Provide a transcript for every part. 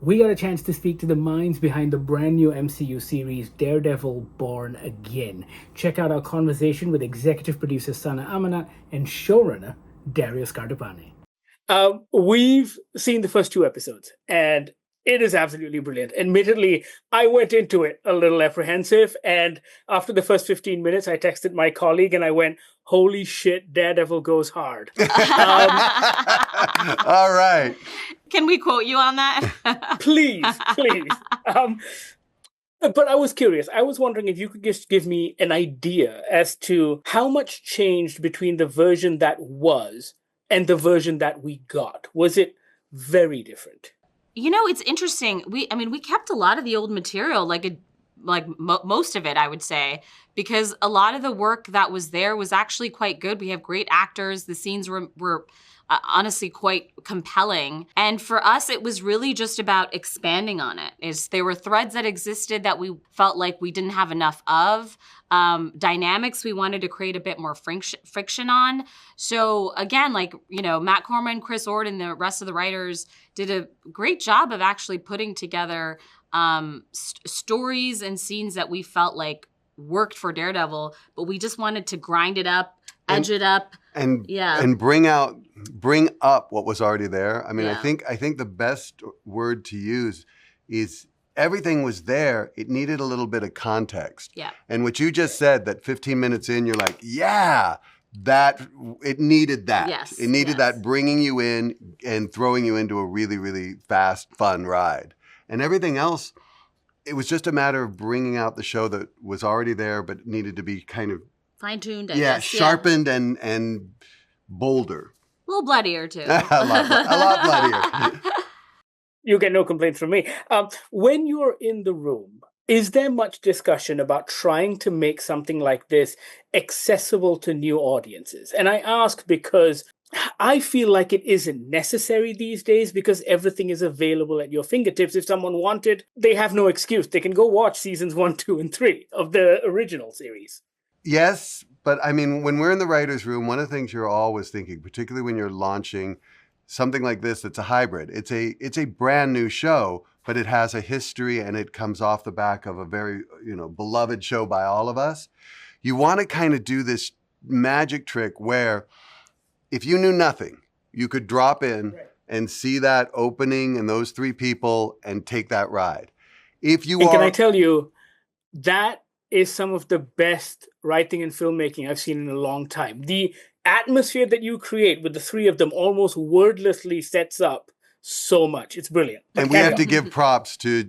we got a chance to speak to the minds behind the brand new MCU series Daredevil Born Again. Check out our conversation with executive producer Sana Amanat and showrunner Dario Scardapane. We've seen the first 2 episodes, and it is absolutely brilliant. Admittedly, I went into it a little apprehensive, and after the first 15 minutes, I texted my colleague and I went, "Holy shit, Daredevil goes hard." All right. Can we quote you on that? Please. But I was curious. I was wondering if you could just give me an idea as to how much changed between the version that was and the version that we got. Was it very different? You know, it's interesting. We kept a lot of the old material, most of it, I would say, because a lot of the work that was there was actually quite good. We have great actors. The scenes were honestly quite compelling. And for us, it was really just about expanding on it. There were threads that existed that we felt like we didn't have enough of. Dynamics we wanted to create a bit more friction on. So again, Matt Corman, Chris Ord, and the rest of the writers did a great job of actually putting together stories and scenes that we felt like worked for Daredevil, but we just wanted to grind it up, edge it up, and bring up what was already there. I mean, I think the best word to use is everything was there. It needed a little bit of context. Yeah. And what you just said, that 15 minutes in, you're like, yeah, that it needed that. Yes. It needed that bringing you in and throwing you into a really, really fast, fun ride. And everything else, it was just a matter of bringing out the show that was already there, but needed to be kind of fine-tuned, sharpened and bolder. A little bloodier, too. a lot bloodier. You get no complaints from me. When you're in the room, is there much discussion about trying to make something like this accessible to new audiences? And I ask because I feel like it isn't necessary these days because everything is available at your fingertips. If someone wanted, they have no excuse. They can go watch seasons 1, 2, and 3 of the original series. Yes, but I mean, when we're in the writer's room, one of the things you're always thinking, particularly when you're launching something like this that's a hybrid, it's a brand new show, but it has a history and it comes off the back of a very, beloved show by all of us. You want to kind of do this magic trick where if you knew nothing, you could drop in and see that opening and those 3 people and take that ride. Can I tell you, that is some of the best writing and filmmaking I've seen in a long time. The atmosphere that you create with the 3 of them almost wordlessly sets up so much. It's brilliant. And we have to give props to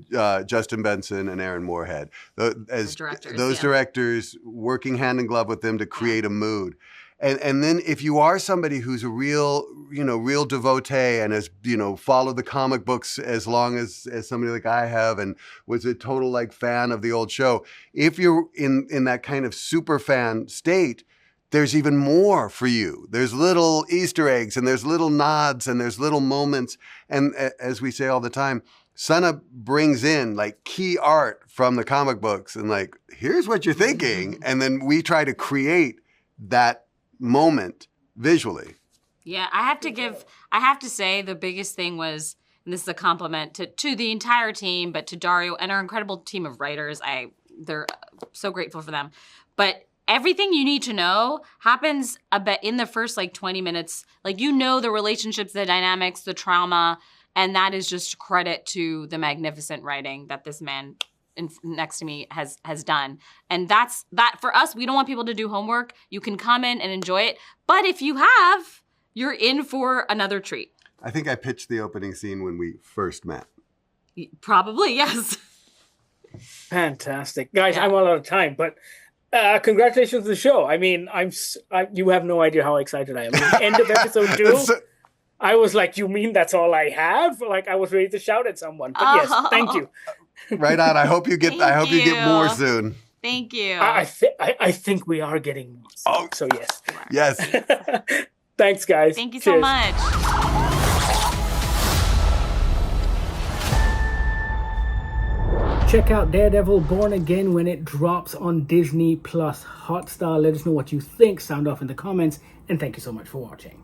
Justin Benson and Aaron Moorhead, those directors working hand in glove with them to create a mood. And then if you are somebody who's a real devotee and has, followed the comic books as long as somebody like I have and was a total fan of the old show, if you're in that kind of super fan state, there's even more for you. There's little Easter eggs and there's little nods and there's little moments. And as we say all the time, Sana brings in key art from the comic books and here's what you're thinking. And then we try to create that moment visually. Yeah, I have to say the biggest thing was, and this is a compliment to the entire team, but to Dario and our incredible team of writers. They're so grateful for them. But everything you need to know happens a bit in the first 20 minutes. The relationships, the dynamics, the trauma, and that is just credit to the magnificent writing that this man next to me has done. And that's that for us. We don't want people to do homework. You can come in and enjoy it. But if you have, you're in for another treat. I think I pitched the opening scene when we first met. Probably, yes. Fantastic. Guys, I'm all out of time, but congratulations to the show. I mean, you have no idea how excited I am. At the end of episode 2, I was like, you mean that's all I have? I was ready to shout at someone. But yes, thank you. Right on. I hope you get. I hope you get more soon. Thank you. I think we are getting more soon. Oh, so yes. Yes. Thanks, guys. Thank you so much. Check out Daredevil Born Again when it drops on Disney Plus Hotstar. Let us know what you think. Sound off in the comments. And thank you so much for watching.